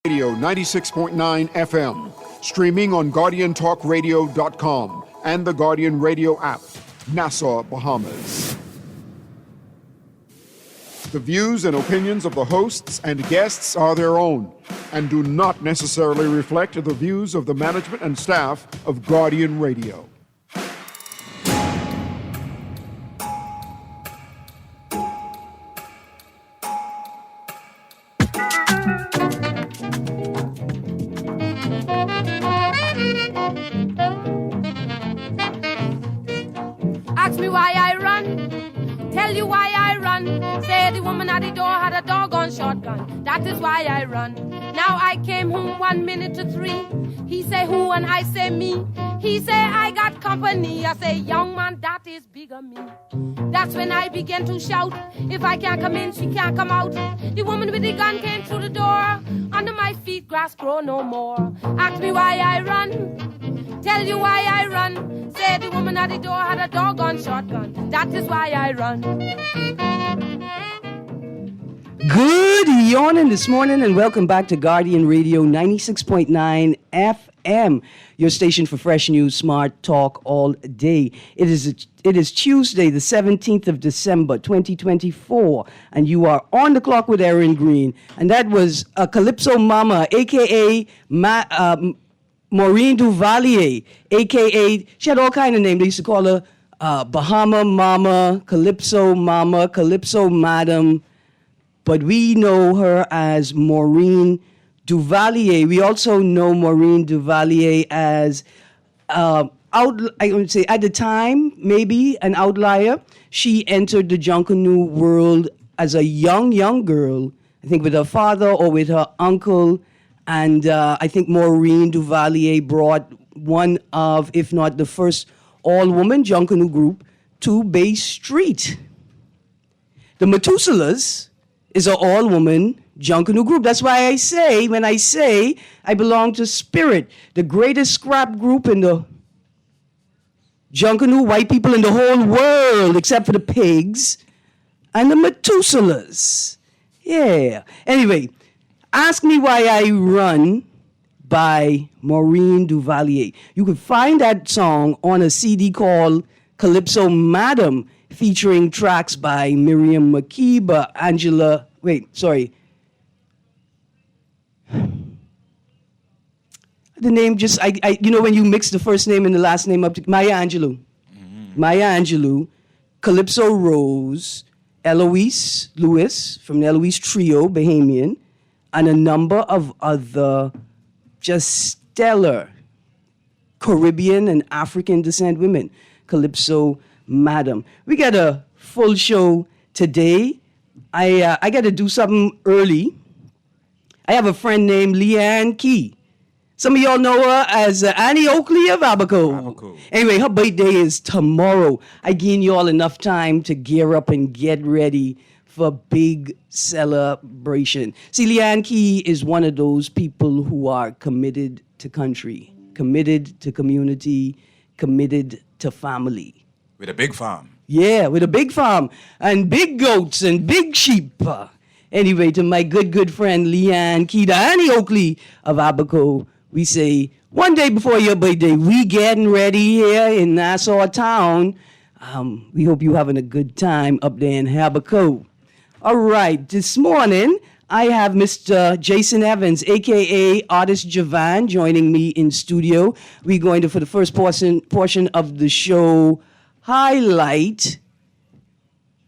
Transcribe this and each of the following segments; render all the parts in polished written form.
Radio 96.9 FM, streaming on GuardianTalkRadio.com and the Guardian Radio app, Nassau, Bahamas. The views and opinions of the hosts and guests are their own and do not necessarily reflect the views of the management and staff of Guardian Radio. Ask me why I run, tell you why I run. Say the woman at the door had a doggone shotgun. That is why I run. Now I came home 1 minute to 3. He say who and I say me. He say I got company. I say young man, that is bigger me. That's when I began to shout. If I can't come in, she can't come out. The woman with the gun came through the door. Under my feet, grass grow no more. Ask me why I run, tell you why I run. Say the woman at the door had a doggone shotgun. That is why I run. Good yawning this morning and welcome back to Guardian Radio 96.9 FM, your station for fresh news, smart talk all day. It is Tuesday, the 17th of December, 2024, and you are on the clock with Erin Greene. And that was a Calypso Mama, a.k.a. Maureen Duvalier, a.k.a. she had all kind of names. They used to call her Bahama Mama, Calypso Mama, Calypso Madam, but we know her as Maureen Duvalier. We also know Maureen Duvalier as, I would say at the time, maybe an outlier. She entered the Junkanoo world as a young girl, I think with her father or with her uncle. And I think Maureen Duvalier brought one of, if not the first all-woman Junkanoo group to Bay Street. The Methuselahs is an all-woman Junkanoo group. That's why I say, when I say I belong to Spirit, the greatest scrap group in the Junkanoo white people in the whole world, except for the pigs and the Methuselahs. Yeah. Anyway, Ask Me Why I Run by Maureen Duvalier. You can find that song on a CD called Calypso Madam, featuring tracks by Miriam Makeba, The name just, when you mix the first name and the last name up, Maya Angelou. Mm-hmm. Maya Angelou, Calypso Rose, Eloise Lewis from the Eloise Trio, Bahamian, and a number of other just stellar Caribbean and African descent women. Calypso Madam. We got a full show today. I got to do something early. I have a friend named Leanne Key. Some of y'all know her as Annie Oakley of Abaco. Anyway, her birthday is tomorrow. I give y'all enough time to gear up and get ready for a big celebration. See, Leanne Key is one of those people who are committed to country, committed to community, committed to family. With a big farm. Yeah, with a big farm and big goats and big sheep. Anyway, to my good friend Leanne Key, Annie Oakley of Abaco, we say, one day before your birthday, we getting ready here in Nassau town. We hope you having a good time up there in Abaco. All right, this morning, I have Mr. Jason Evans, a.k.a. Artist Javan, joining me in studio. We're going to, for the first portion of the show, highlight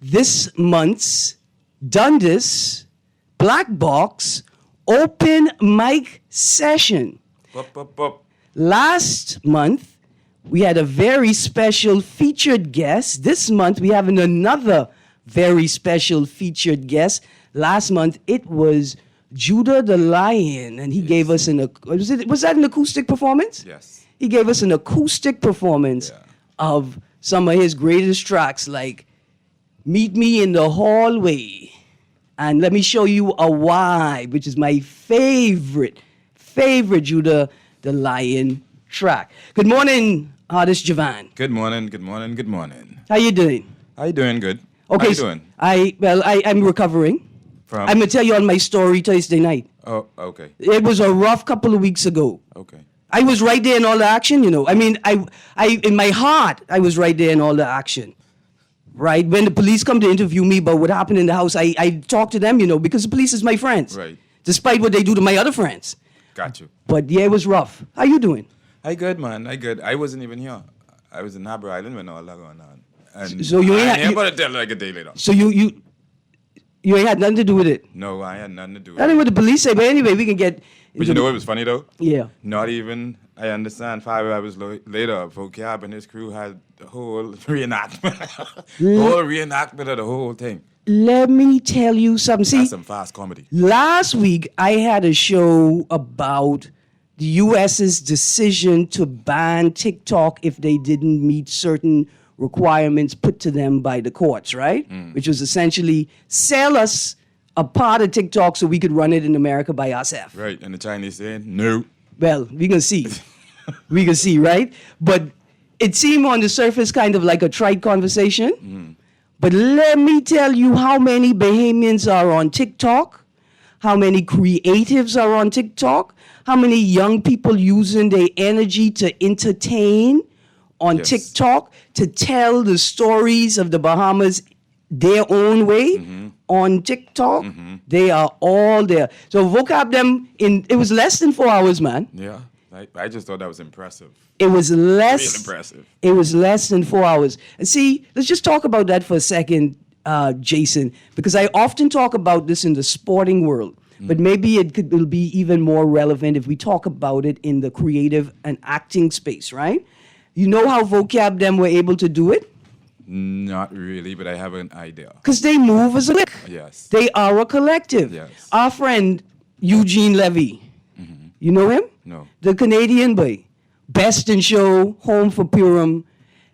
this month's Dundas Black Box Open Mic Session. Last month, we had a very special featured guest. This month, we have another very special featured guest. Last month, it was Judah the Lion, and he gave us was that an acoustic performance? Yes. He gave us an acoustic performance of some of his greatest tracks, like Meet Me in the Hallway, and Let Me Show You a Why, which is my favorite Judah the Lion track. Good morning, Artist Javan. Good morning. How you doing? How you doing? Good. Okay. How you doing? I'm recovering. From? I'm going to tell you on my story Thursday night. Oh, okay. It was a rough couple of weeks ago. Okay. I was right there in all the action, you know. I mean, I in my heart, I was right there in all the action. Right? When the police come to interview me about what happened in the house, I talk to them, you know, because the police is my friends. Right. Despite what they do to my other friends. Got you. But yeah, it was rough. How you doing? I good, man. I good. I wasn't even here. I was in Harbour Island when all that going on. And So you ain't I had- ain't about to tell like a day later. So you ain't had nothing to do with it. No, I had nothing to do with I don't know it. what the police say, but anyway, we can get. But you know what was funny though? Yeah. Not even, I understand 5 hours later, Vocab and his crew had the whole reenactment. whole reenactment of the whole thing. Let me tell you something. See, That's some fast comedy. last week I had a show about the U.S.'s decision to ban TikTok if they didn't meet certain requirements put to them by the courts, right? Which was essentially sell us a part of TikTok so we could run it in America by ourselves. Right, and the Chinese saying, no. Well, we can see. We can see, right? But it seemed on the surface kind of like a trite conversation. But let me tell you how many Bahamians are on TikTok, how many creatives are on TikTok, how many young people using their energy to entertain on Yes. TikTok, to tell the stories of the Bahamas their own way on TikTok. They are all there. So vocab them it was less than 4 hours, man. Yeah, I just thought that was impressive. It was less. Real impressive. It was less than 4 hours. And see, let's just talk about that for a second, Jason, because I often talk about this in the sporting world, but maybe it'll be even more relevant if we talk about it in the creative and acting space, right? You know how vocab them were able to do it? Not really, but I have an idea. Because they move as a clique. Yes. They are a collective. Yes. Our friend Eugene Levy, you know him? No. The Canadian boy. Best in Show, Home for Purim.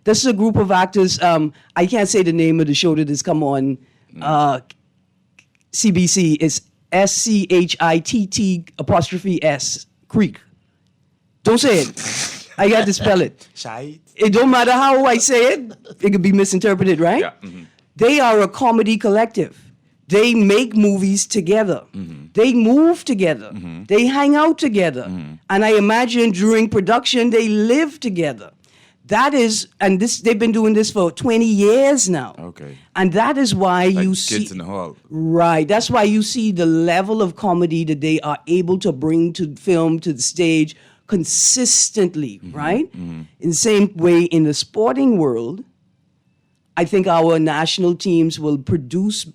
This is a group of actors. I can't say the name of the show that has come on CBC. It's SCHITT''S, Creek. Don't say it. I got to spell it. Shite. It don't matter how I say it. It could be misinterpreted, right? Yeah. They are a comedy collective. They make movies together. They move together. They hang out together. And I imagine during production, they live together. That is, and this they've been doing this for 20 years now. Okay. And that is why Like you kids see. in the hall. Right. That's why you see the level of comedy that they are able to bring to film, to the stage consistently, right? In the same way, in the sporting world, I think our national teams will produce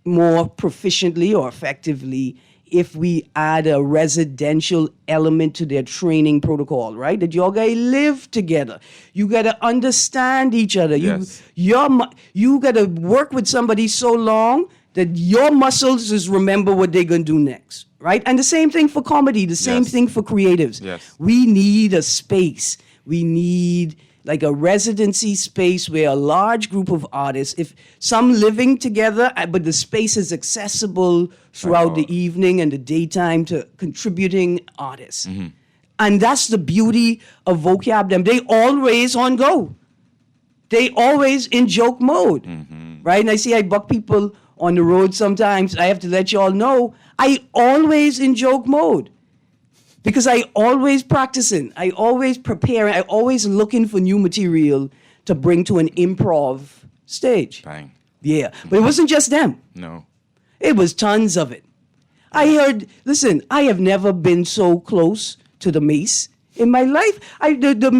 more proficiently or effectively if we add a residential element to their training protocol, right? That you all gotta live together. You gotta understand each other. Yes. You gotta work with somebody so long that your muscles just remember what they're gonna do next, right? And the same thing for comedy, the same Yes. thing for creatives. Yes. We need a space. We need like a residency space where a large group of artists, if some living together, but the space is accessible throughout the evening and the daytime to contributing artists. And that's the beauty of vocab. Them, they always on go. They always in joke mode, right? And I see I buck people on the road sometimes. I have to let you all know, I always in joke mode. Because I always practicing, I always preparing, I always looking for new material to bring to an improv stage. Bang. Yeah, but it wasn't just them. No. It was tons of it. I listen, I have never been so close to the Mace in my life. The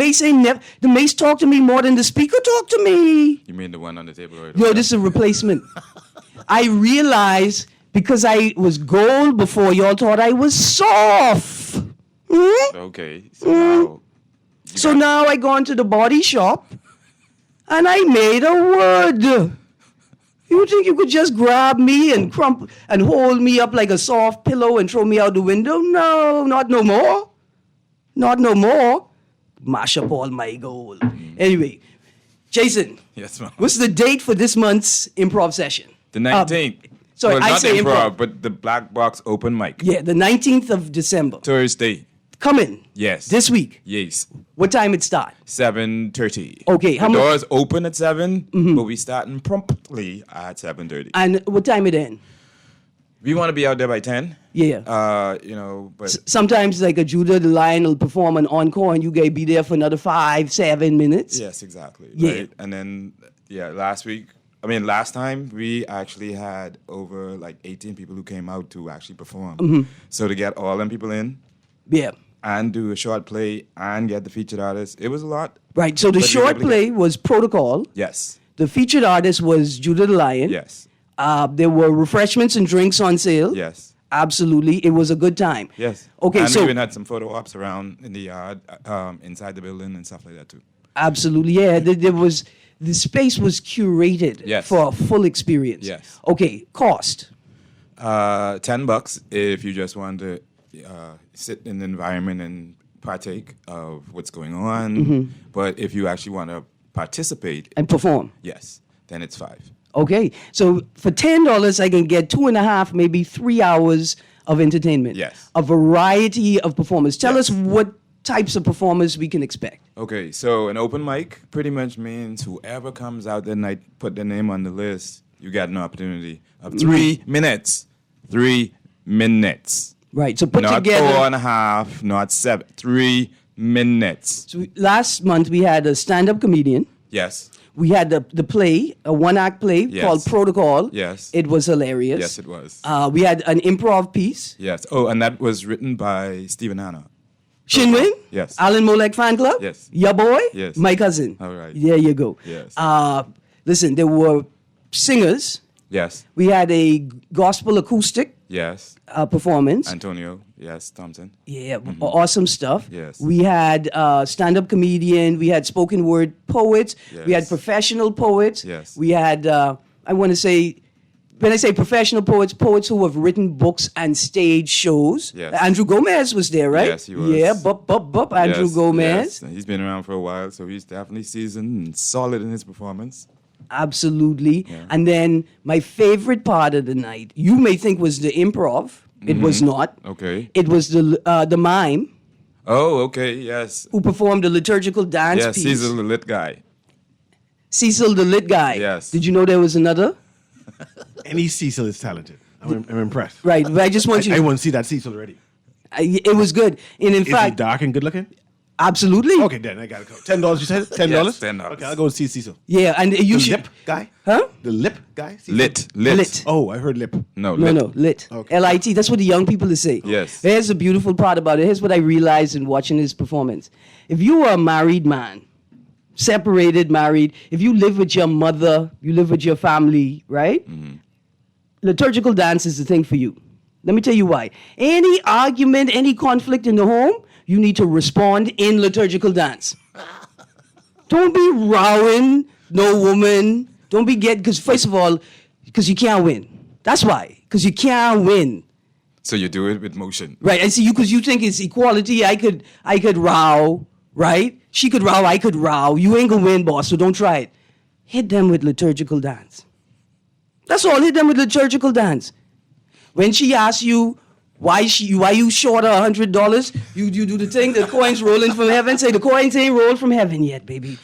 Mace talked to me more than the speaker talked to me. You mean the one on the table right Yo, over this is a replacement. I realized because I was gold before, y'all thought I was soft. Hmm? there? Okay. So now. So now I go into the body shop and I made a word. You think you could just grab me and and hold me up like a soft pillow and throw me out the window? No, not no more. Not no more. Mash up all my gold. Anyway, Jason, Yes, ma'am. what's the date for this month's improv session? The 19th. Sorry, well, I not say improv, improv. but the Black Box open mic. Yeah, the 19th of December. Thursday. Coming. Yes. This week. Yes. What time it start? 7:30. Okay, how the much- doors open at 7, but we starting promptly at 7:30. And what time it end? We want to be out there by 10. Yeah. You know, but Sometimes like a Judah the Lion will perform an encore and you gotta be there for another 5-7 minutes. yes, exactly. Yeah. Right? And then last time we actually had over like 18 people who came out to actually perform. Mm-hmm. So to get all them people in Yeah. and do a short play and get the featured artist, it was a lot. Right. So the But you're short able to play was Protocol. Yes. The featured artist was Judah the Lion. Yes. There were refreshments and drinks on sale. Yes. Absolutely. It was a good time. Yes. Okay, and so we even had some photo ops around in the yard, inside the building and stuff like that too. absolutely, yeah. The space was curated Yes. for a full experience. Yes. Okay, cost. $10 if you just want to sit in the environment and partake of what's going on. Mm-hmm. But if you actually want to participate, And perform. yes, then it's $5. Okay. So for $10, I can get 2.5, maybe 3 hours of entertainment. Yes. A variety of performers. Tell Yes. us what types of performers we can expect. Okay, so an open mic pretty much means whoever comes out that night, put their name on the list, you got an opportunity of 3 minutes. 3 minutes. Right. So put Not together. 4.5, not 7. 3 minutes. So last month we had a stand-up comedian. Yes. We had the play, a one-act play Yes. called Protocol. Yes. It was hilarious. Yes, it was. We had an improv piece. Yes. Oh, and that was written by Stephen Hanna. Shinwin? Yes. Alan Molek Fan Club? Yes. Your boy? Yes. My cousin. All right. There you go. Yes. Listen, there were singers. Yes. We had a gospel acoustic Yes. performance. Antonio. Yes. Thompson. Yeah, awesome stuff. Yes. We had stand-up comedian. We had spoken word poets. We had Yes. professional poets. Yes. We had, I want to say, when I say professional poets, poets who have written books and stage shows. Yes. Andrew Gomez was there, right? Yes, he was. Yeah, Andrew Yes, Gomez. yes. He's been around for a while, so he's definitely seasoned and solid in his performance. Absolutely. Yeah. And then my favorite part of the night, you may think was the improv. It was not. Okay. It was the mime Oh, okay. Yes. who performed the liturgical dance Yes, piece. he's a lit guy. Cecil the lit guy. Yes. Did you know there was another? Any Cecil is talented. I'm impressed. Right. But I just want you I to. want to see that Cecil already. It was good. And in Is he fact, dark and good looking? absolutely. Okay, then I gotta go. $10, you said? $10? Yes, $10. Okay, I'll go see Cecil. Yeah. And you The should. lip guy? Huh? The lip guy? Cecil? Lit. Lit. Oh, I heard lip. No, No, lit. no, lit. Okay. L-I-T. That's what the young people say. Yes. Here's the beautiful part about it. Here's what I realized in watching his performance. If you are a married man, separated, married, if you live with your mother, you live with your family, right? Liturgical dance is the thing for you. Let me tell you why. Any argument, any conflict in the home, you need to respond in liturgical dance. Don't be rowing no woman. Don't be because first of all, because you can't win. That's why. Because you can't win. So you do it with motion. Right. I see you because you think it's equality. I could row, right? She could row, I could row. You ain't gonna win, boss, so don't try it. Hit them with liturgical dance. That's all. Hit them with liturgical dance. When she asks you why you short $100, you do the thing, the coins rolling from heaven. Say the coins ain't rolled from heaven yet, baby.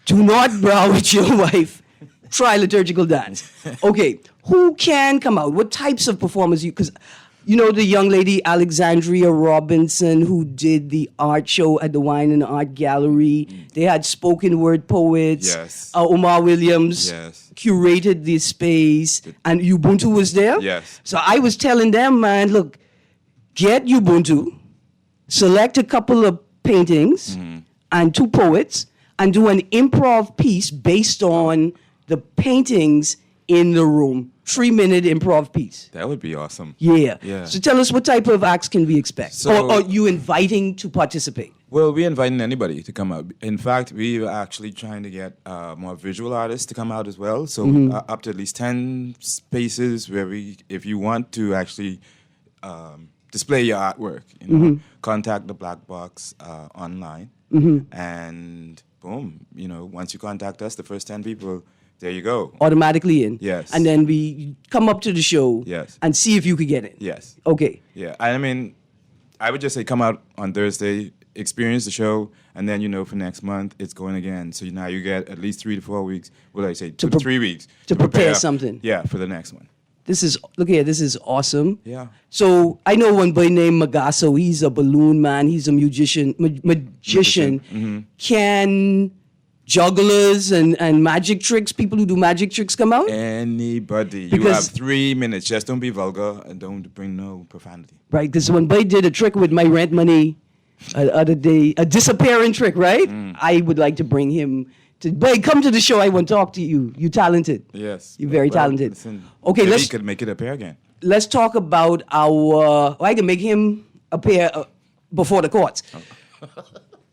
Do not row with your wife. Try liturgical dance. Okay, who can come out? What types of performers? Because you know the young lady Alexandria Robinson who did the art show at the Wine and Art Gallery. They had spoken word poets. Yes. Omar Williams Yes. curated this space, and Ubuntu was there. Yes. So I was telling them, man, look, get Ubuntu, select a couple of paintings and 2 poets, and do an improv piece based on the paintings in the room. 3-minute improv piece. That would be awesome. Yeah. Yeah. So tell us, what type of acts can we expect? So- or are you inviting to participate? Well, we're inviting anybody to come out. In fact, we are actually trying to get more visual artists to come out as well. So up to at least 10 spaces where if you want to actually display your artwork, contact the Black Box online. And boom, once you contact us, the first 10 people, there you go. Automatically in. Yes. And then we come up to the show Yes. and see if you could get in. Yes. Okay. Yeah. I mean, I would just say come out on Thursday, experience the show, and then for next month it's going again. So now you get at least 3 to 4 weeks. Well, I say 2 to 3 weeks to prepare something. Yeah, for the next one. Look here, this is awesome. Yeah. So I know one boy named Magasso. He's a balloon man. He's a magician. Can jugglers and magic tricks, people who do magic tricks, come out? Anybody. You Because- have 3 minutes. Just don't be vulgar and don't bring no profanity. Right, because when boy did a trick with my rent money other day, a disappearing trick, right? I would like to bring him to, boy, come to the show. I want to talk to you. You talented. Yes. You're very talented. Listen, Okay, maybe let's you could make it appear again. let's talk about our. I can make him appear before the courts.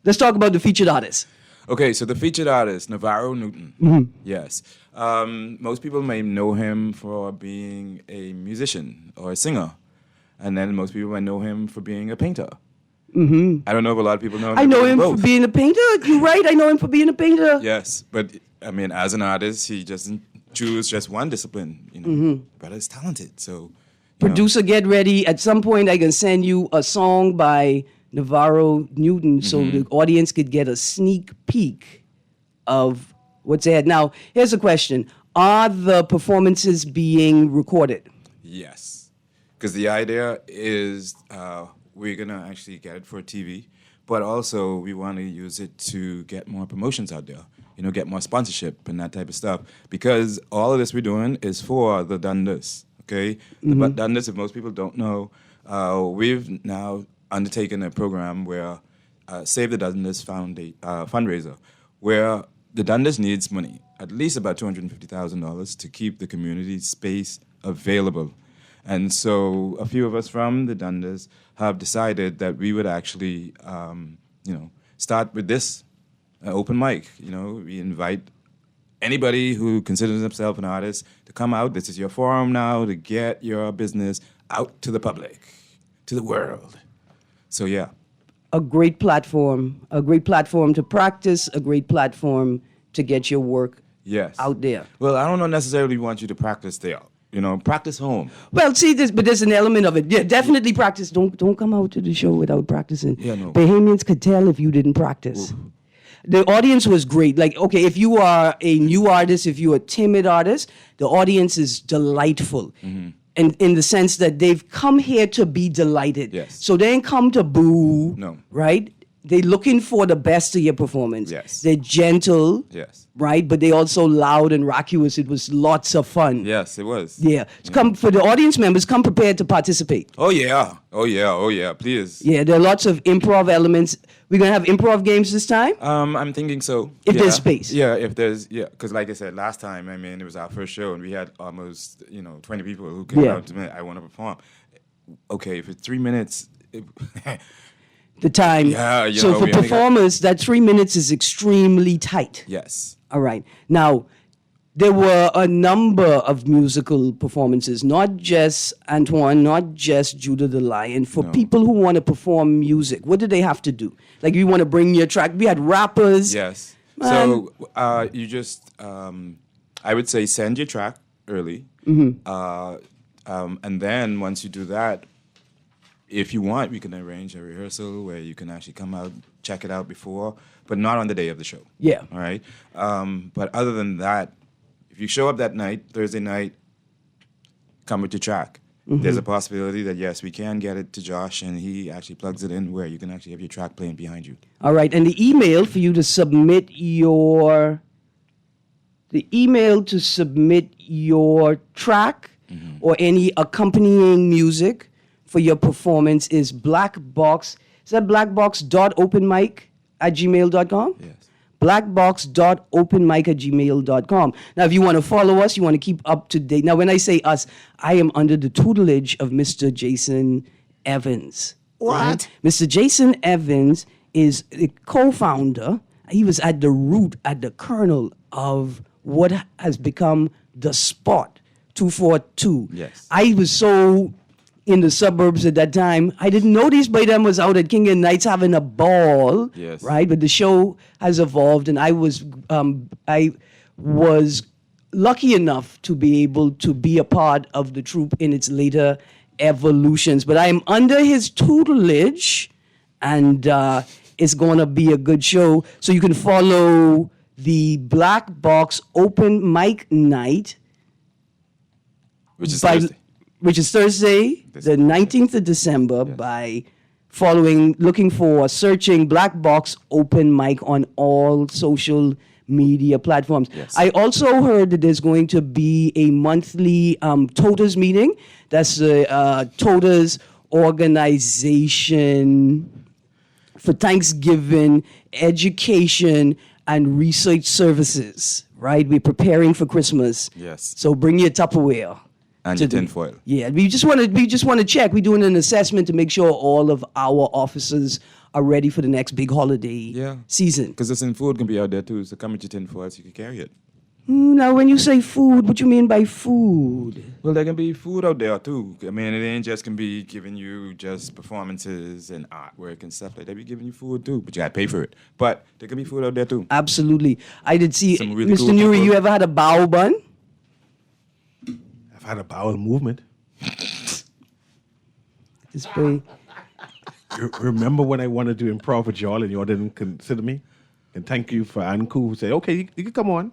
Let's talk about the featured artist. Okay, so the featured artist, Navarro Newton. Yes. Most people may know him for being a musician or a singer. And then most people might know him for being a painter. I don't know if a lot of people know him. I know him both. for being a painter. You're right. I know him for being a painter. Yes, but I mean, as an artist, he doesn't choose just one discipline. You know, brother's talented. So, you know. Producer, get ready. At some point, I can send you a song by Navarro Newton so the audience could get a sneak peek of what's ahead. Now, here's a question. Are the performances being recorded? Yes, because the idea is we're gonna actually get it for TV, but also we want to use it to get more promotions out there. You know, get more sponsorship and that type of stuff. Because all of this we're doing is for the Dundas. Okay, the Dundas. If most people don't know, we've now undertaken a program where Save the Dundas fundraiser, where the Dundas needs money, at least about $250,000 to keep the community space available. And so a few of us from the Dundas have decided that we would actually, start with this open mic. You know, we invite anybody who considers themselves an artist to come out. This is your forum now to get your business out to the public, to the world. So, yeah. A great platform to practice, a great platform to get your work out there. Well, I don't necessarily want you to practice there. You know, practice home. Well, see, but there's an element of it. Yeah, definitely practice. Don't come out to the show without practicing. Yeah, no. Bahamians could tell if you didn't practice. Ooh. The audience was great. Like, okay, if you are a new artist, if you're a timid artist, the audience is delightful. And in the sense that they've come here to be delighted. Yes. So they ain't come to boo. No. Right? They're looking for the best of your performance. Yes. They're gentle. Yes. Right? But they also loud and raucous. It was lots of fun. Yes, it was. Yeah. Come for the audience members, come prepared to participate. Oh yeah. Oh yeah, please. Yeah, there are lots of improv elements. We're gonna have improv games this time? I'm thinking so. If there's space. Yeah, because like I said last time, I mean, it was our first show and we had almost 20 people who came out to me. I want to perform. Okay, for 3 minutes. The time. Yeah, so for performers, that 3 minutes is extremely tight. Yes. All right. Now, there were a number of musical performances, not just Antoine, not just Judah the Lion. For people who want to perform music, what do they have to do? Like, you want to bring your track. We had rappers. Yes. So you just, I would say, send your track early. And then once you do that, if you want, we can arrange a rehearsal where you can actually come out, check it out before, but not on the day of the show. Yeah. All right? But other than that, if you show up that night, Thursday night, come with your track. There's a possibility that, yes, we can get it to Josh, and he actually plugs it in where you can actually have your track playing behind you. All right. And the email for you to submit your... The email to submit your track or any accompanying music for your performance is blackbox. Is that blackbox.openmic@gmail.com? Yes. blackbox.openmic@gmail.com. Now, if you want to follow us, you want to keep up to date. Now, when I say us, I am under the tutelage of Mr. Jason Evans. What? Right? Mr. Jason Evans is the co-founder. He was at the root, at the kernel of what has become the Spot 242. Yes. I was so in the suburbs at that time. I didn't know these by them was out at King and Nights having a ball. Yes. Right? But the show has evolved, and I was lucky enough to be able to be a part of the troupe in its later evolutions. But I am under his tutelage, and it's going to be a good show. So you can follow the Black Box Open Mic Night Which is by, Thursday. which is Thursday, the 19th of December, by looking for, searching Black Box Open Mic on all social media platforms. Yes. I also heard that there's going to be a monthly TOTAS meeting. That's the TOTAS organization for Thanksgiving, education, and research services, right? We're preparing for Christmas. Yes. So bring your Tupperware. And your tinfoil. Yeah, we just want to check. We're doing an assessment to make sure all of our officers are ready for the next big holiday season. Because listen, food can be out there too, so come with your tinfoil so you can carry it. Now, when you say food, what you mean by food? Well, there can be food out there too. I mean, it ain't just can be giving you just performances and artwork and stuff like that. They be giving you food too, but you gotta pay for it. But there can be food out there too. Absolutely. I did see, Some really Mr. cool Nuri, people. you ever had a bao bun? I've had a bowel movement. This way. Remember when I wanted to improv with y'all and y'all didn't consider me? And thank you for Anku who said, okay, you can come on.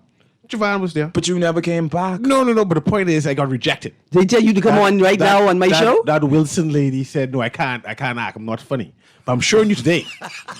Javon was there. But you never came back. No. But the point is, I got rejected. They tell you to come on right now on my show? That Wilson lady said, no, I can't act. I'm not funny. But I'm showing you today,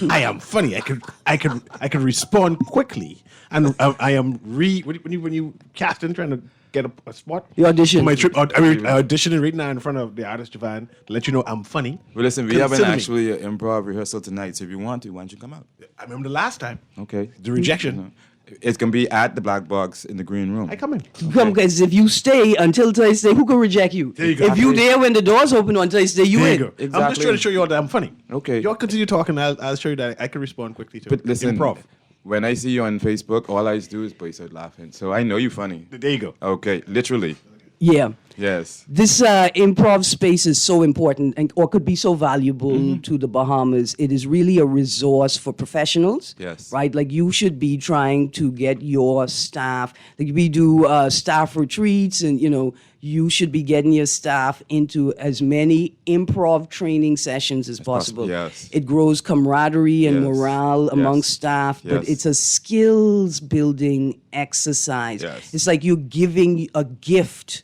I am funny. I can respond quickly. And I am when you casting, trying to get a spot. You audition. For my trip. I auditioning right now in front of the artist Javon to let you know I'm funny. Well, listen, we Consider have me. actually an improv rehearsal tonight, so if you want to, why don't you come out? I remember the last time. Okay. The rejection. It's going to be at the Black Box in the green room. I come in. Come, because if you stay until Thursday, who can reject you? There you go. If you there when the doors open on Thursday, you There in. you go. I'm Exactly. just trying to show you all that I'm funny. Okay. Y'all continue talking. I'll show you that I can respond quickly to But listen, improv. when I see you on Facebook, all I do is burst out laughing. So I know you're funny. There you go. Okay, literally. Yeah. Yes. This improv space is so important or could be so valuable to the Bahamas. It is really a resource for professionals. Yes. Right? Like you should be trying to get your staff, like we do staff retreats and, you should be getting your staff into as many improv training sessions as possible. yes. It grows camaraderie and Yes. morale amongst Yes. staff, but Yes. it's a skills building exercise. Yes. It's like you're giving a gift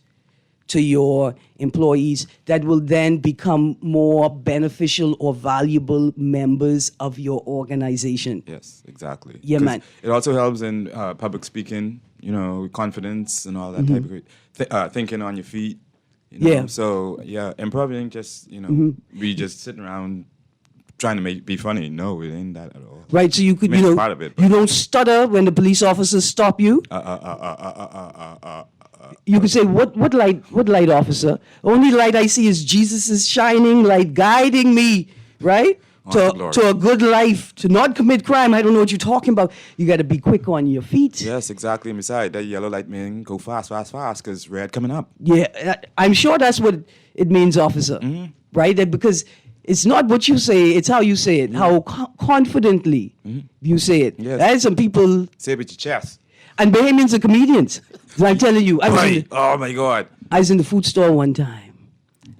to your employees that will then become more beneficial or valuable members of your organization. Yes, exactly. Yeah, 'Cause man. It also helps in public speaking, confidence and all that type of thinking on your feet. Yeah. So, improv ain't just, we just sitting around trying to be funny. No, it ain't that at all. Right, so you could, I mean, it's part of it, but- you don't stutter when the police officers stop you. You could say, what light, officer? Only light I see is Jesus' shining light guiding me, right? Glory. To a good life, to not commit crime. I don't know what you're talking about. You got to be quick on your feet. Yes, exactly. And besides, that yellow light mean go fast, because red coming up. Yeah, I'm sure that's what it means, officer. Right? That because it's not what you say, it's how you say it, how confidently you say it. Yes. There's some people, Say it with your chest. and Bahamians are comedians. I'm telling you, Oh, my God. I was in the food store one time,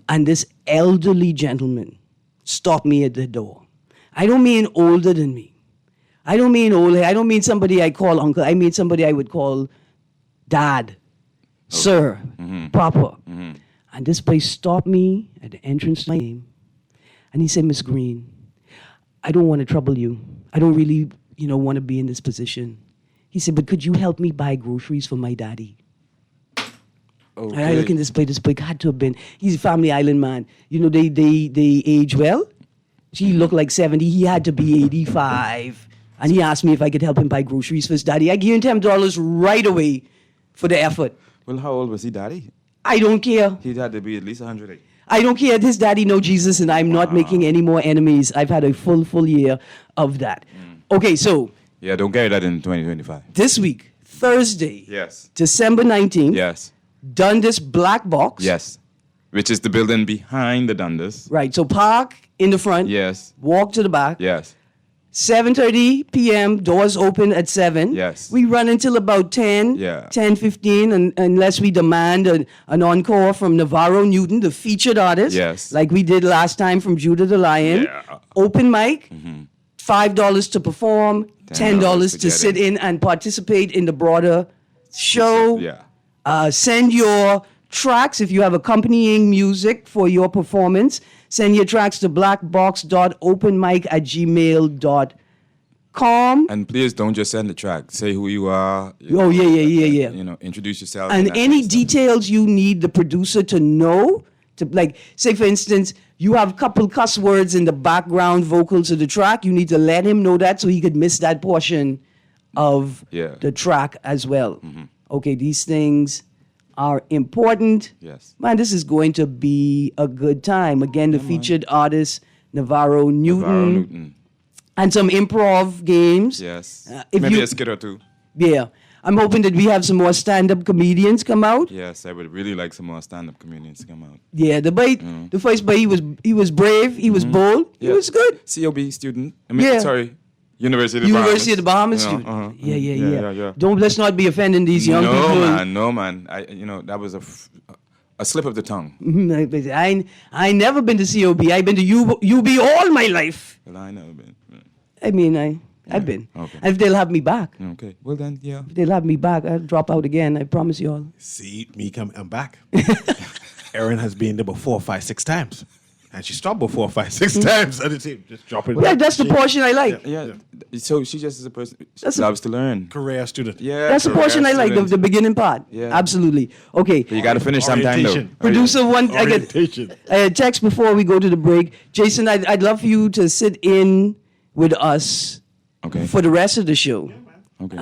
and this elderly gentleman stopped me at the door. I don't mean older than me. I don't mean old. I don't mean somebody I call uncle. I mean somebody I would call dad, sir, proper. And this place stopped me at the entrance to my name. And he said, Miss Greene, I don't want to trouble you. I don't really, want to be in this position. He said, but could you help me buy groceries for my daddy? Okay. And I look in this place had to have been, he's a Family Island man. They age well. She looked like 70. He had to be 85. And he asked me if I could help him buy groceries for his daddy. I gave him $10 right away for the effort. Well, how old was he, Daddy? I don't care. He had to be at least 100. I don't care. His daddy know Jesus, and I'm not making any more enemies. I've had a full year of that. Okay, so Yeah, don't carry that in 2025. this week, Thursday, Yes. December 19th, Yes. Dundas Black Box. Yes. Which is the building behind the Dundas. Right, so park in the front. Yes. Walk to the back. Yes. 7:30 p.m. Doors open at 7. Yes. We run until about 10, Yeah. 10:15, unless we demand an encore from Navarro Newton, the featured artist. Yes. Like we did last time from Judah the Lion. Yeah. Open mic, $5 to perform, $10 to get sit in. in and participate in the broader show. Yeah. Send your tracks, if you have accompanying music for your performance, send your tracks to blackbox.openmic@gmail.com. And please don't just send the track. Say who you are. Oh, yeah. You know, introduce yourself. And that any kind of stuff. details you need the producer to know, to like, say for instance, you have a couple cuss words in the background vocals of the track, you need to let him know that so he could miss that portion of the track as well. Mm-hmm. Okay, these things are important. Yes. Man, this is going to be a good time. Again, the featured artist, Navarro Newton. And some improv games. Yes. If Maybe you- a skit or two. Yeah. I'm hoping that we have some more stand-up comedians come out. Yes, I would really like some more stand-up comedians to come out. Yeah, the first bite, he was brave, he was bold, he Yeah. was good. COB student. I mean, Yeah. sorry, University of the Bahamas You know, student. yeah. Yeah. Let's not be offending these young people. No, man. That was a slip of the tongue. I never been to COB. I've been to UB all my life. Well, I never been. I mean, I've been. Okay. And if they'll have me back, Okay. Well then, yeah. if they'll have me back, I'll drop out again. I promise you all. See, I'm back. Erin has been there before 5, 6 times. And she stopped before 5, 6 times. And it's just drop it. Yeah, that's the portion I like. Yeah. So she just is a person. That's She loves to learn. Career student. Yeah. That's the portion I like, the beginning part. Yeah. Absolutely. Okay. But you got to finish sometime though. Orientation. Producer one, I get Orientation. a text before we go to the break. Jason, I'd love for you to sit in with us Okay. for the rest of the show. Okay.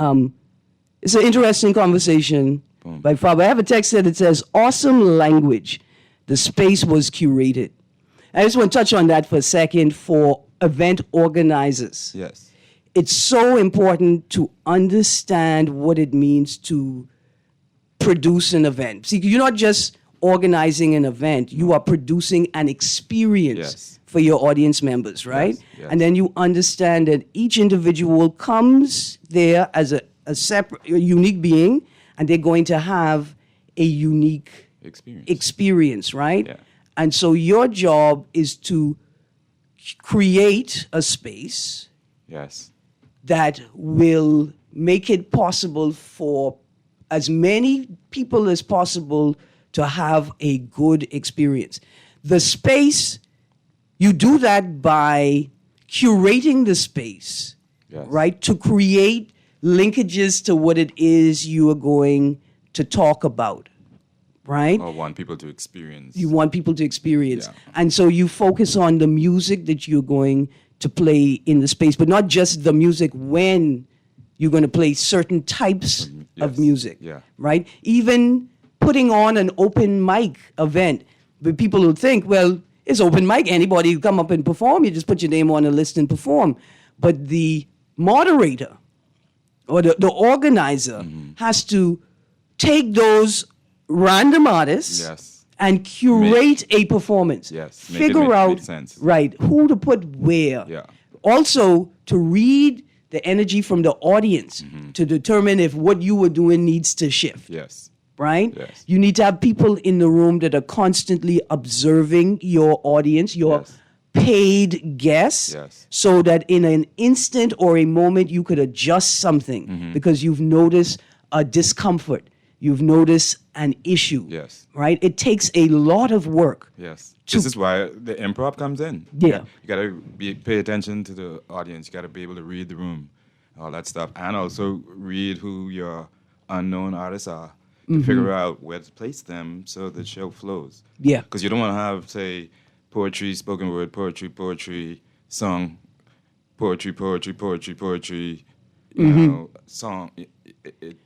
It's an interesting conversation by Fab. I have a text that it says, awesome language. The space was curated. I just want to touch on that for a second for event organizers. Yes. It's so important to understand what it means to produce an event. See, you're not just organizing an event, you are producing an experience Yes. for your audience members, right? Yes. And then you understand that each individual comes there as a separate, a unique being, and they're going to have a unique experience, right? Yeah. And so your job is to create a space Yes. that will make it possible for as many people as possible to have a good experience. The space, you do that by curating the space, Yes. right? To create linkages to what it is you are going to talk about, right? Or want people to experience. You want people to experience. Yeah. And so you focus on the music that you're going to play in the space, but not just the music when you're going to play certain types of Yes. music, Yeah. right? Even putting on an open mic event, but people will think, well, it's open mic, anybody can come up and perform, you just put your name on a list and perform. But the moderator or the organizer has to take those random artists Yes. and curate a performance. Yes, make it Figure make out sense. right who to put where. Yeah. Also to read the energy from the audience to determine if what you were doing needs to shift. Yes. Right? Yes. You need to have people in the room that are constantly observing your audience, your Yes. paid guests, Yes. so that in an instant or a moment you could adjust something because you've noticed a discomfort. You've noticed an issue. Yes. Right? It takes a lot of work. Yes. This is why the improv comes in. Yeah. You got to pay attention to the audience. You got to be able to read the room, all that stuff. And also read who your unknown artists are to figure out where to place them so the show flows. Yeah. Because you don't want to have, say, poetry, spoken word, poetry, song, poetry, you know, song.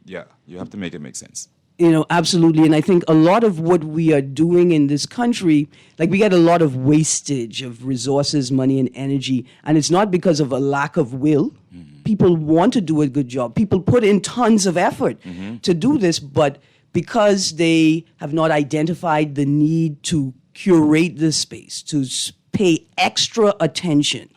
Yeah, you have to make it make sense. You know, absolutely. And I think a lot of what we are doing in this country, like we get a lot of wastage of resources, money, and energy. And it's not because of a lack of will. People want to do a good job. People put in tons of effort to do this, but because they have not identified the need to curate the space, to pay extra attention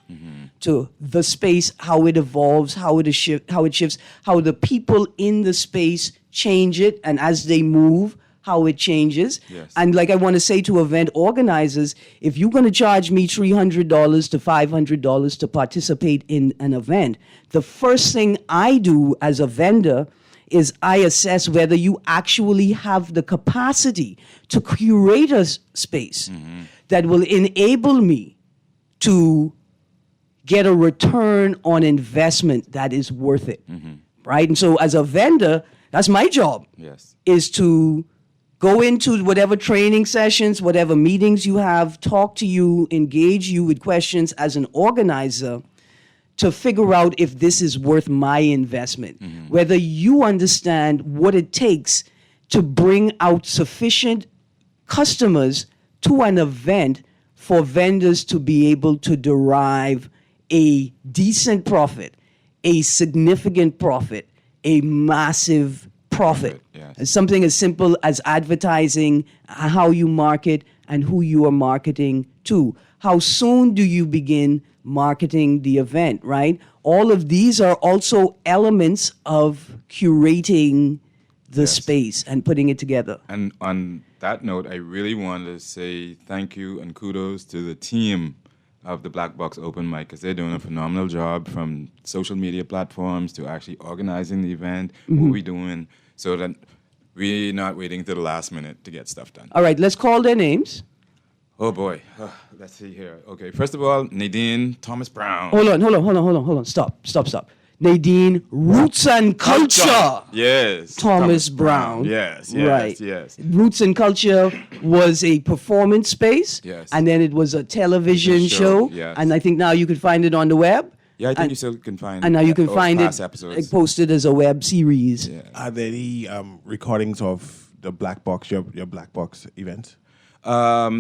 to the space, how it evolves, how it shifts, how the people in the space change it, and as they move, how it changes. Yes. And like I want to say to event organizers, if you're going to charge me $300 to $500 to participate in an event, the first thing I do as a vendor is I assess whether you actually have the capacity to curate a space that will enable me to get a return on investment that is worth it, right? And so as a vendor, that's my job, Yes. is to go into whatever training sessions, whatever meetings you have, talk to you, engage you with questions as an organizer to figure out if this is worth my investment, whether you understand what it takes to bring out sufficient customers to an event for vendors to be able to derive a decent profit, a significant profit, a massive profit. Yes. It's something as simple as advertising, how you market, and who you are marketing to. How soon do you begin marketing the event, right? All of these are also elements of curating the space and putting it together. And on that note, I really want to say thank you and kudos to the team of the Black Box Open Mic, because they're doing a phenomenal job, from social media platforms to actually organizing the event, what we're doing, so that we're not waiting to the last minute to get stuff done. All right, let's call their names. Oh boy, let's see here. Okay, first of all, Nadine Thomas Brown. Hold on. Stop. Nadine, Roots and Culture. Yes. Thomas Brown. Yes. Right. Yes. Roots and Culture was a performance space. Yes. And then it was a television show. Yes. And I think now you can find it on the web. Yeah, I think you still can find. And now you can find past it episodes. posted as a web series. Yeah. Are there any recordings of the Black Box, your Black Box event?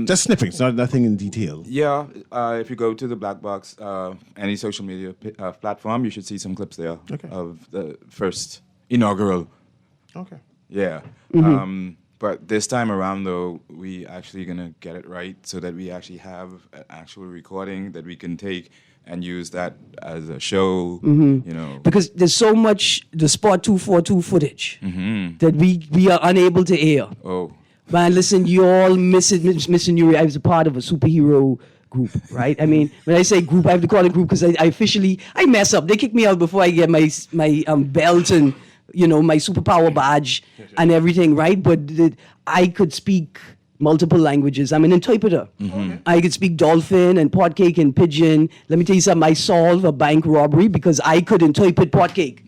Just snippets, nothing in detail. Yeah, if you go to the Black Box, any social media platform, you should see some clips there of the first inaugural. Okay. Yeah. But this time around, though, we actually going to get it right so that we actually have an actual recording that we can take and use that as a show, you know. Because there's so much the Spot 242 footage that we are unable to air. Oh. Man, listen, you all missing you. I was a part of a superhero group, right? I mean, when I say group, I have to call it group because I mess up. They kick me out before I get my belt and, you know, my superpower badge and everything, right? But I could speak multiple languages. I'm an interpreter. I could speak Dolphin and Potcake and Pidgin. Let me tell you something. I solved a bank robbery because I could interpret Potcake.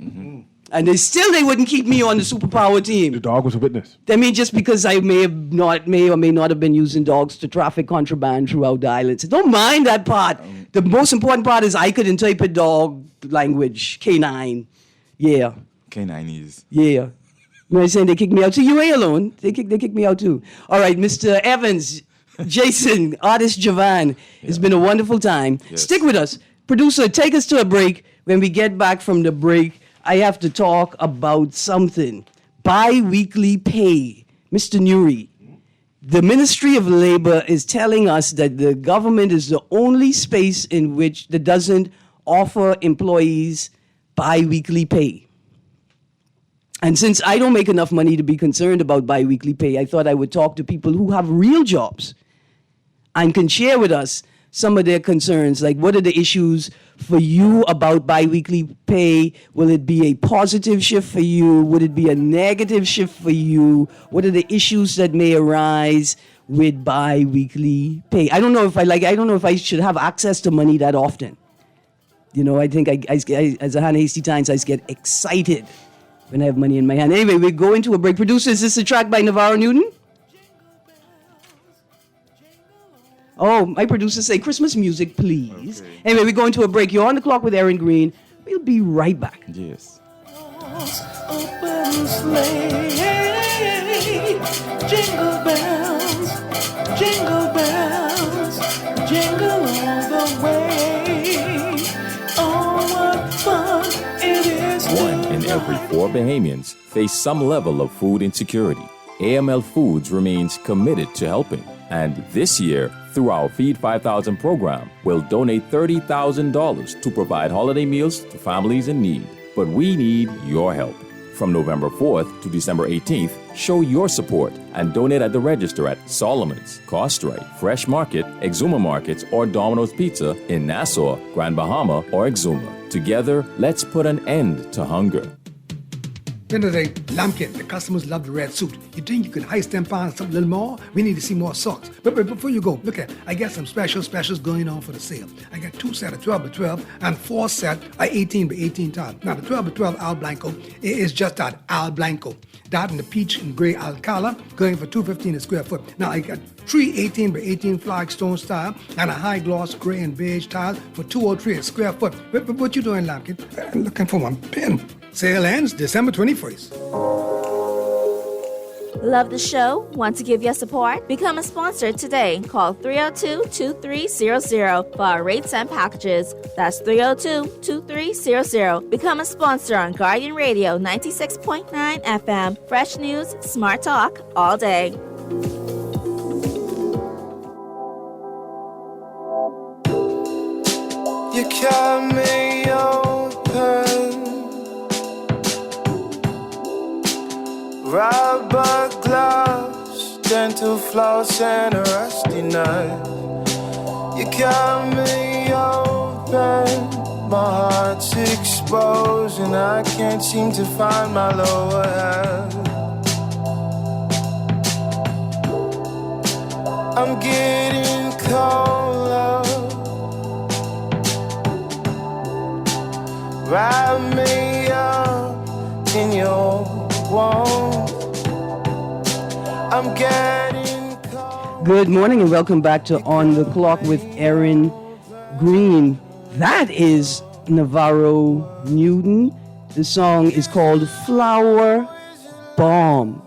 And they wouldn't keep me on the superpower team. The dog was a witness. I mean, just because I may or may not have been using dogs to traffic contraband throughout the islands. Don't mind that part. The most important part is I could interpret dog language, canine. Yeah. K90s. Yeah. You know what I'm saying? They kicked me out. So you ain't alone. They kicked me out too. All right, Mr. Evans, Jason, artist Javan. It's been a wonderful time. Yes. Stick with us. Producer, take us to a break. When we get back from the break, I have to talk about something. Bi-weekly pay. Mr. Nuri, the Ministry of Labor is telling us that the government is the only space in which that doesn't offer employees bi-weekly pay. And since I don't make enough money to be concerned about bi-weekly pay, I thought I would talk to people who have real jobs and can share with us some of their concerns, like what are the issues for you about bi-weekly pay? Will it be a positive shift for you? Would it be a negative shift for you? What are the issues that may arise with bi-weekly pay? I don't know if I should have access to money that often. You know, I think I as a Hannah Hasty Times, I get excited when I have money in my hand. Anyway, we go into a break. Producer, is this a track by Navarro Newton? Oh, my producers say Christmas music, please. Okay. Anyway, we're going to a break. You're on the clock with Erin Greene. We'll be right back. Yes. Open sleigh, jingle bells, jingle all the way. Oh, what fun it is! One in every 4 Bahamians face some level of food insecurity. AML Foods remains committed to helping. And this year, through our Feed 5,000 program, we'll donate $30,000 to provide holiday meals to families in need. But we need your help. From November 4th to December 18th, show your support and donate at the register at Solomon's, Costrite, Fresh Market, Exuma Markets, or Domino's Pizza in Nassau, Grand Bahama, or Exuma. Together, let's put an end to hunger. Then the Lumpkin, the customers love the red suit. You think you could heist them pounds something a little more? We need to see more socks. But before you go, look at, I got some specials going on for the sale. I got 2 sets of 12 by 12 and 4 sets of 18 by 18 tiles. Now the 12 by 12 Al Blanco is just that, Al Blanco. That and the peach and gray Alcala going for $2.15 a square foot. Now I got 3 18 by 18 flagstone style and a high gloss gray and beige tile for $2.03 a square foot. But what you doing, Lumpkin? I'm looking for one pen. Sale ends December 21st. Love the show? Want to give your support? Become a sponsor today. Call 302-2300 for our rates and packages. That's 302-2300. Become a sponsor on Guardian Radio 96.9 FM. Fresh news, smart talk, all day. You cut me open, rubber gloves, dental floss and a rusty knife. You cut me open, my heart's exposed and I can't seem to find my lower half. I'm getting colder. Wrap me up in your warmth. I'm getting cold. Good morning and welcome back to On the Clock with Erin, Greene. That is Navarro Newton. The song is called Flower Bomb.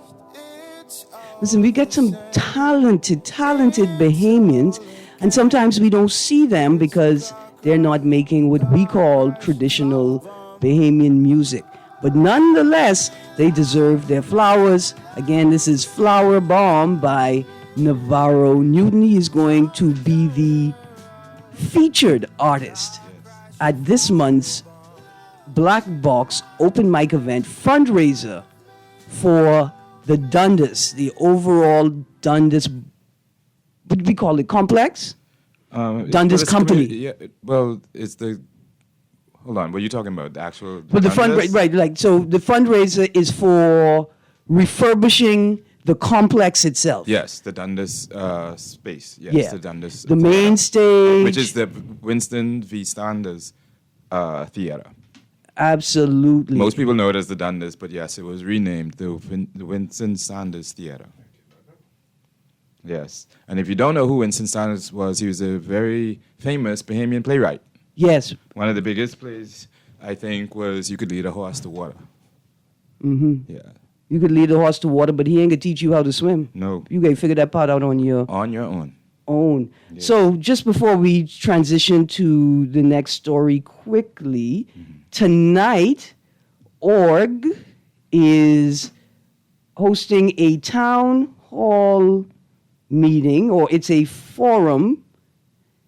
Listen, we get some talented Bahamians, and sometimes we don't see them because they're not making what we call traditional Bahamian music. But nonetheless, they deserve their flowers. Again, this is Flower Bomb by Navarro Newton. He is going to be the featured artist at this month's Black Box Open Mic event fundraiser for the Dundas, the overall Dundas, what do we call it, complex? Dundas Company. It's the. Hold on, what are you talking about? The actual. But the fundraiser, right? Like, so the fundraiser is for refurbishing the complex itself. Yes, the Dundas space. Yes, Yeah. the Dundas. The main stage, which is the Winston V. Sanders Theater. Absolutely. Most people know it as the Dundas, but yes, it was renamed the Winston Sanders Theater. Yes, and if you don't know who Winston Sanders was, he was a very famous Bahamian playwright. Yes. One of the biggest plays, I think, was You Could Lead a Horse to Water. Mm-hmm. Yeah. You could lead a horse to water, but he ain't gonna teach you how to swim. No. You gotta figure that part out on your own. Yeah. So just before we transition to the next story quickly, tonight, Org is hosting a town hall meeting, or it's a forum,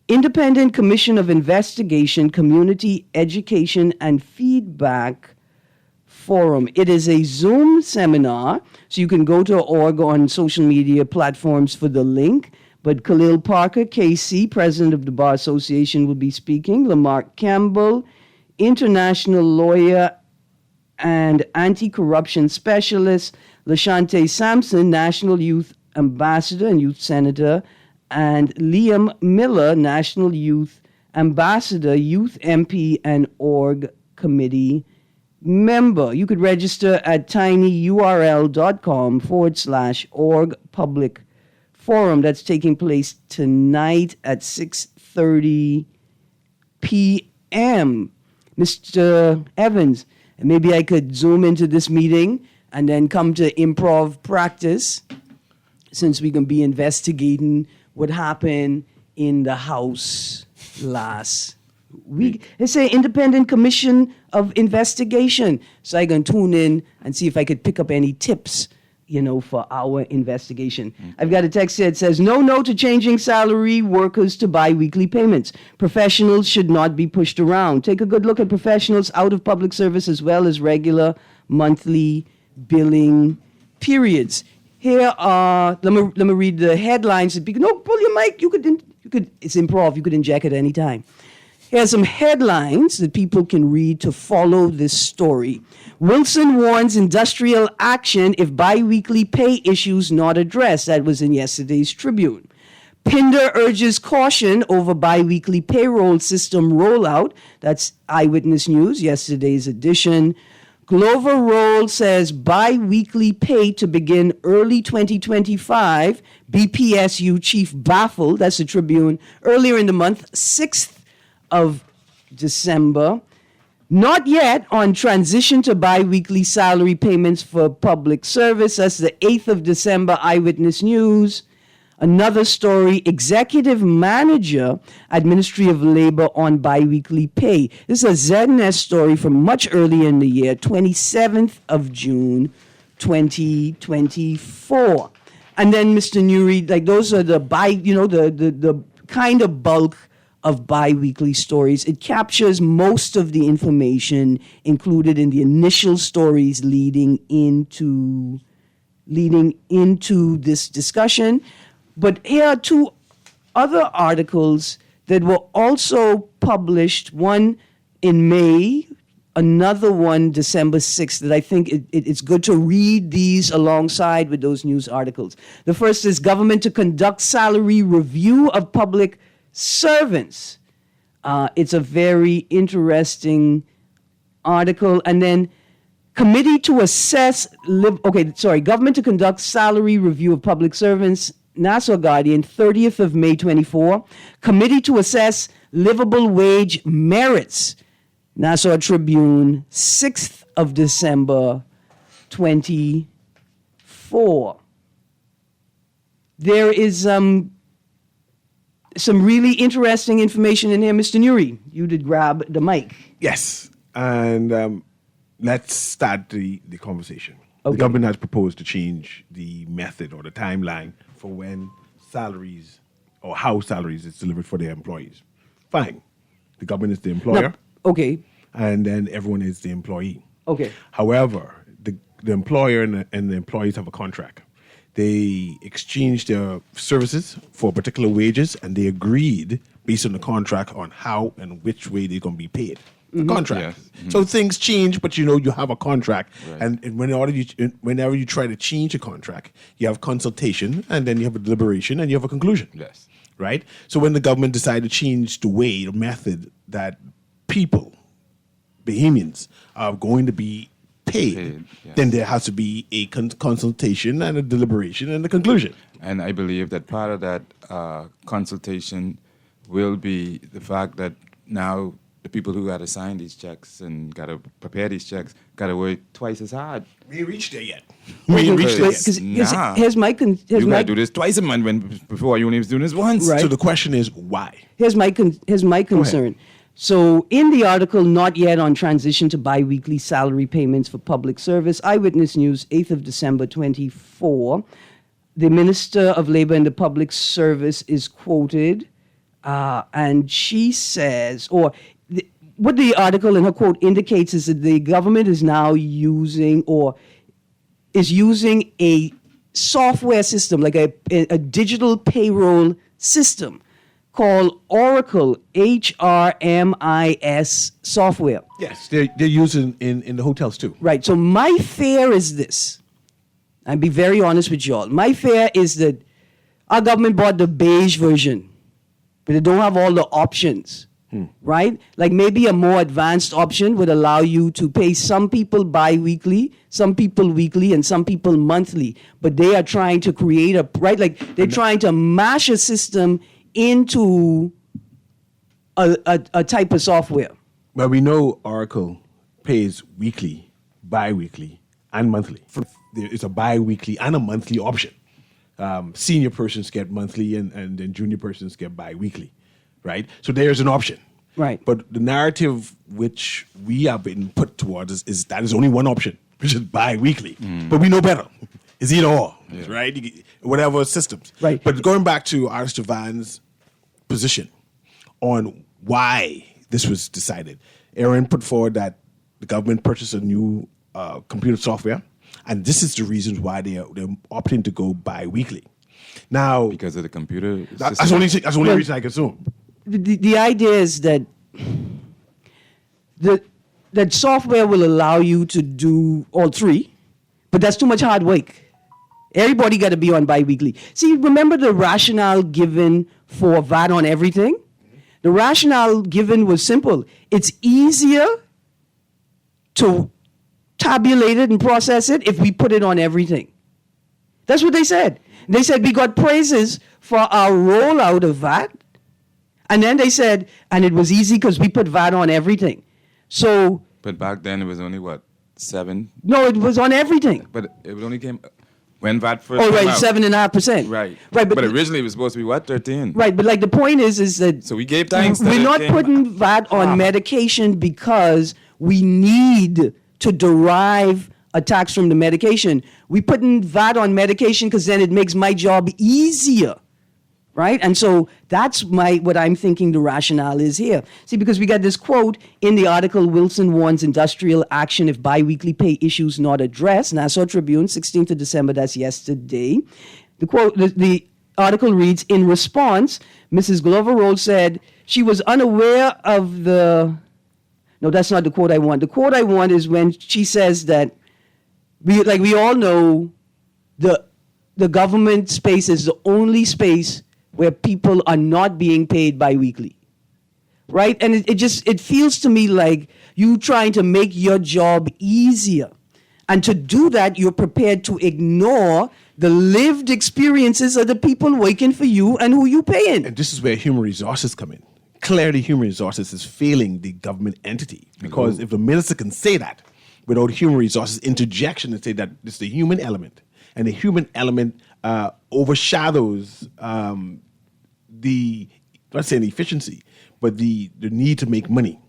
Independent Commission of Investigation, Community Education and Feedback Forum. It is a Zoom seminar, so you can go to Org on social media platforms for the link. But Khalil Parker, KC, president of the Bar Association, will be speaking. Lamarck Campbell, international lawyer and anti-corruption specialist. Lashante Sampson, national youth ambassador and youth senator. And Liam Miller, national youth ambassador, youth MP, and Org committee member. You could register at tinyurl.com/org public forum. That's taking place tonight at 6:30 p.m. Mr. Evans, maybe I could zoom into this meeting and then come to improv practice, since we can be investigating what happened in the House last week. It's an independent commission of investigation. So I can tune in and see if I could pick up any tips, for our investigation. I've got a text here that says, no to changing salary workers to bi-weekly payments. Professionals should not be pushed around. Take a good look at professionals out of public service as well as regular monthly billing periods. Here are, let me read the headlines. No, pull your mic. You could, it's improv. You could inject at any time. Here are some headlines that people can read to follow this story. Wilson warns industrial action if biweekly pay issues not addressed. That was in yesterday's Tribune. Pinder urges caution over biweekly payroll system rollout. That's Eyewitness News, yesterday's edition. Glover Roll says bi-weekly pay to begin early 2025. BPSU chief baffled. That's the Tribune. Earlier in the month, 6th of December. Not yet on transition to bi-weekly salary payments for public service. That's the 8th of December, Eyewitness News. Another story, executive manager at Ministry of Labor on biweekly pay. This is a ZNS story from much earlier in the year, 27th of June, 2024. And then, Mr. Newry, like those are the the kind of bulk of biweekly stories. It captures most of the information included in the initial stories leading into this discussion. But here are two other articles that were also published, one in May, another one December 6th, that I think it's good to read these alongside with those news articles. The first is government to conduct salary review of public servants. It's a very interesting article. And then committee to assess, government to conduct salary review of public servants, Nassau Guardian, 30th of May 24. Committee to assess livable wage merits, Nassau Tribune, 6th of December 24. There is some really interesting information in here. Mr. Newry, you did grab the mic. Yes, and let's start the conversation. Okay. The government has proposed to change the method or the timeline for when salaries or how salaries is delivered for their employees. Fine. The government is the employer. No. Okay. And then everyone is the employee. Okay. However, the employer and the employees have a contract. They exchange their services for particular wages, and they agreed based on the contract on how and which way they're going to be paid. The contract. Yes. Mm-hmm. So things change, but you have a contract, Right. and whenever you try to change a contract, you have consultation, and then you have a deliberation, and you have a conclusion. Yes. Right. So when the government decided to change the method that people, Bahamians, are going to be paid, yes. then there has to be a consultation and a deliberation and a conclusion. And I believe that part of that consultation will be the fact that now the people who got to sign these checks and got to prepare these checks got to work twice as hard. We ain't reached there yet. We ain't reached there yet. Nah. Here's my You got to do this twice a month before you only was doing this once. Right. So the question is, why? Here's my concern. So in the article, not yet on transition to biweekly salary payments for public service, Eyewitness News, 8th of December 24, the Minister of Labor and the Public Service is quoted, and she says, what the article in her quote indicates is that the government is now using a software system, like a digital payroll system called Oracle HRMIS software. Yes, they're using in the hotels too. Right. So my fear is this. I'll be very honest with y'all. My fear is that our government bought the beige version, but they don't have all the options. Right? Like maybe a more advanced option would allow you to pay some people bi-weekly, some people weekly, and some people monthly. But they are trying to create they're trying to mash a system into a type of software. Well, we know Oracle pays weekly, bi-weekly, and monthly. There is a bi-weekly and a monthly option. Senior persons get monthly and then junior persons get bi-weekly. Right? So there's an option. Right. But the narrative which we have been put towards is that is only one option, which is bi-weekly. But we know better. It's either or, right? Whatever systems. Right. But going back to Arthur Van's position on why this was decided, Erin put forward that the government purchased a new computer software, and this is the reasons why they're opting to go bi-weekly. Now, Because of the computer that's system. the only reason I can assume. The idea is that that software will allow you to do all three, but that's too much hard work. Everybody got to be on biweekly. See, remember the rationale given for VAT on everything? The rationale given was simple. It's easier to tabulate it and process it if we put it on everything. That's what they said. They said we got praises for our rollout of VAT, and then they said, and it was easy because we put VAT on everything. So. But back then it was only what, 7? No, it was on everything. But it only came when VAT first. Oh, came right, out. 7.5%. Right. Right, But originally it was supposed to be what, 13? Right, but like the point is that. So we gave thanks. that We're it not came- putting VAT on medication because we need to derive a tax from the medication. We putting VAT on medication because then it makes my job easier, right? And so that's what I'm thinking the rationale is here. See, because we got this quote in the article, Wilson warns industrial action if biweekly pay issues not addressed. Nassau Tribune, 16th of December, that's yesterday. The quote, the article reads, in response, Mrs. Glover Roll said she was unaware of the... No, that's not the quote I want. The quote I want is when she says that we all know the government space is the only space where people are not being paid biweekly, right? And it feels to me like you trying to make your job easier. And to do that, you're prepared to ignore the lived experiences of the people working for you and who you paying. And this is where human resources come in. Clearly, human resources is failing the government entity. Because if the minister can say that without human resources interjection and say that it's the human element, and the human element overshadows the, not saying efficiency, but the need to make money,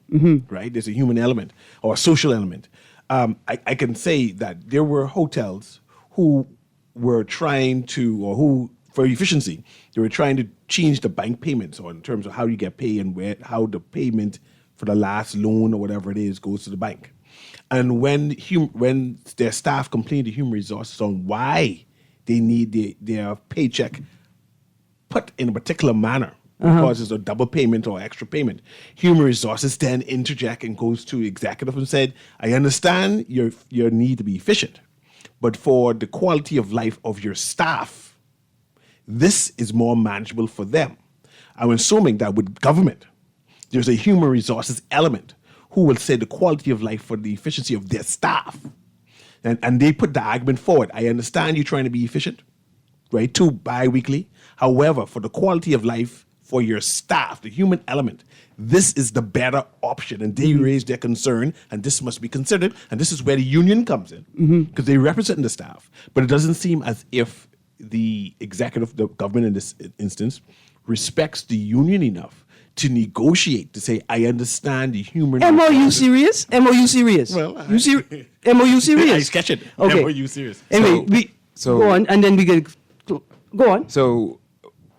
right? There's a human element or a social element. I can say that there were hotels who were trying to, or who, for efficiency, they were trying to change the bank payments, or in terms of how you get paid and how the payment for the last loan or whatever it is goes to the bank. And when their staff complained to human resources on why they need their paycheck put in a particular manner, because it's a double payment or extra payment, human resources then interject and goes to executive and said, I understand your need to be efficient, but for the quality of life of your staff, this is more manageable for them. I'm assuming that with government, there's a human resources element who will say the quality of life for the efficiency of their staff. And they put the argument forward. I understand you're trying to be efficient, right? 2 bi-weekly. However, for the quality of life for your staff, the human element, this is the better option. And they raise their concern, and this must be considered. And this is where the union comes in, because they represent the staff. But it doesn't seem as if the executive, the government in this instance, respects the union enough to negotiate, to say, I understand the human... MOU serious? MOU serious? Well, MOU serious? I sketch it. Okay. MOU serious. Anyway, go on, and then we get... Go on. So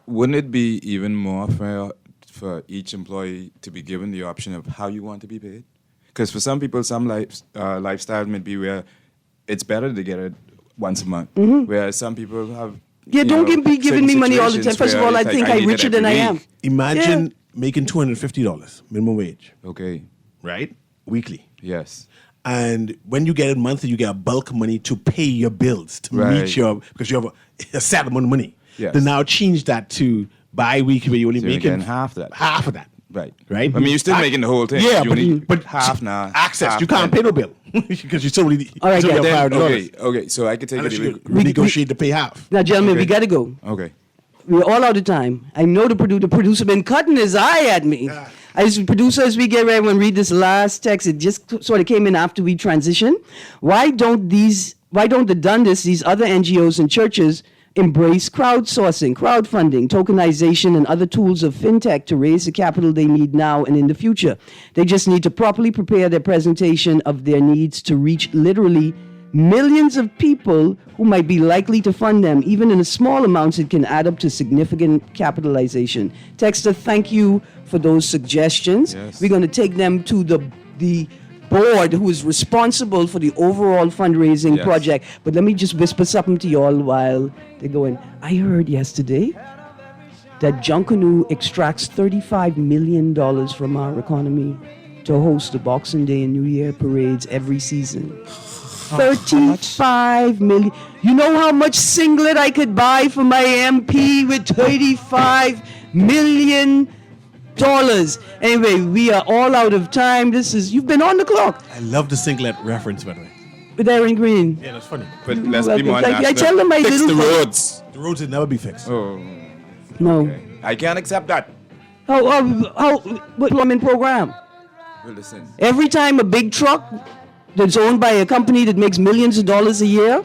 wouldn't it be even more fair for each employee to be given the option of how you want to be paid? Because for some people, some lifestyle may be where it's better to get it once a month, whereas some people have... Yeah, don't be giving me money all the time. First of all, I think I'm richer than I am. Imagine making $250 minimum wage. Okay. Right? Weekly. Yes. And when you get it monthly, you get bulk money to pay your bills, to meet your, because you have a set amount of money. Yes. They now change that to bi-weekly where you're only making half that. Half of that. Right. Right? I mean, you're still making the whole thing. Yeah, you but half now. Access. Half You can't pay no bill because you still need All right, still yeah. have $5. Okay, so I could take Unless it. you renegotiate to pay half. Now, gentlemen, Okay. we got to go. Okay. We're all out of time. I know the producer been cutting his eye at me. As producer, as we get ready and read this last text, it just sort of came in after we transitioned. Why don't the Dundas, these other NGOs and churches, embrace crowdsourcing, crowdfunding, tokenization, and other tools of fintech to raise the capital they need now and in the future? They just need to properly prepare their presentation of their needs to reach literally millions of people who might be likely to fund them. Even in small amounts, it can add up to significant capitalization. Texter, thank you for those suggestions. Yes. We're going to take them to the board who is responsible for the overall fundraising Yes. project. But let me just whisper something to y'all while they're going. I heard yesterday that Junkanoo extracts $35 million from our economy to host the Boxing Day and New Year parades every season. 35 million. You know how much singlet I could buy for my MP with $35 million? Anyway, we are all out of time. You've been on the clock. I love the singlet reference, by the way. With Erin Greene. Yeah, that's funny. But let's be more national. I tell them Fix the roads. The roads will never be fixed. Oh, No. okay. I can't accept that. What employment program? Well, listen. Every time a big truck that's owned by a company that makes millions of dollars a year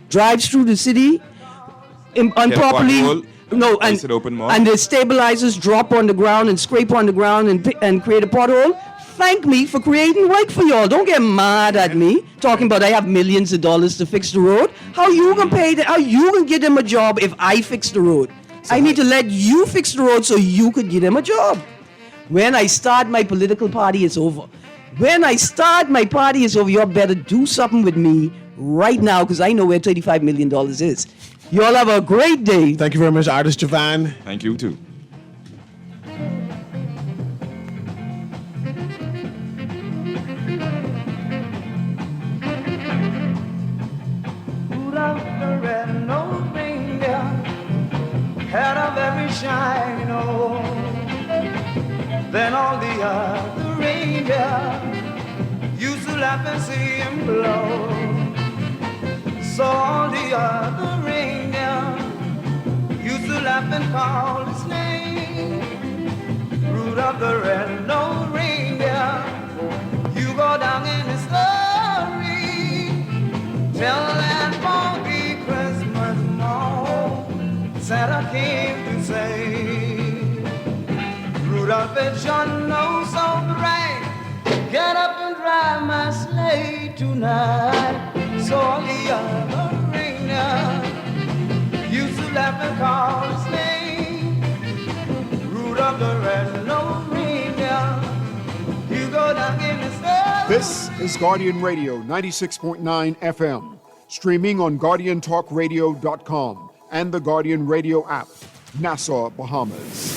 drives through the city improperly, Place it open more. and the stabilizers drop on the ground and scrape on the ground and create a pothole, thank me for creating work for y'all. Don't get mad at me talking about I have millions of dollars to fix the road. How you gonna pay how you gonna get them a job if I fix the road? I need to let you fix the road so you could get them a job. When I start my political party, it's over. When I start my party, it's over. You better do something with me right now because I know where $35 million is. You all have a great day. Thank you very much, artist Javan. Thank you, too. Rudolph the red-nosed reindeer had a very shiny nose. Then all the other reindeer used to laugh and see him blow. So all the other reindeer used to laugh and call his name. Rudolph the red-nosed reindeer, you go down in history. Tell that funky Christmas morn Santa came to say, Rudolph, it's your nose so bright, get up and drive my sleigh tonight. So all the other reindeer used to laugh and call his name. Rudolph the red-nosed reindeer, you go down in the snow. This is Guardian Radio 96.9 FM, streaming on GuardianTalkRadio.com and the Guardian Radio app, Nassau, Bahamas.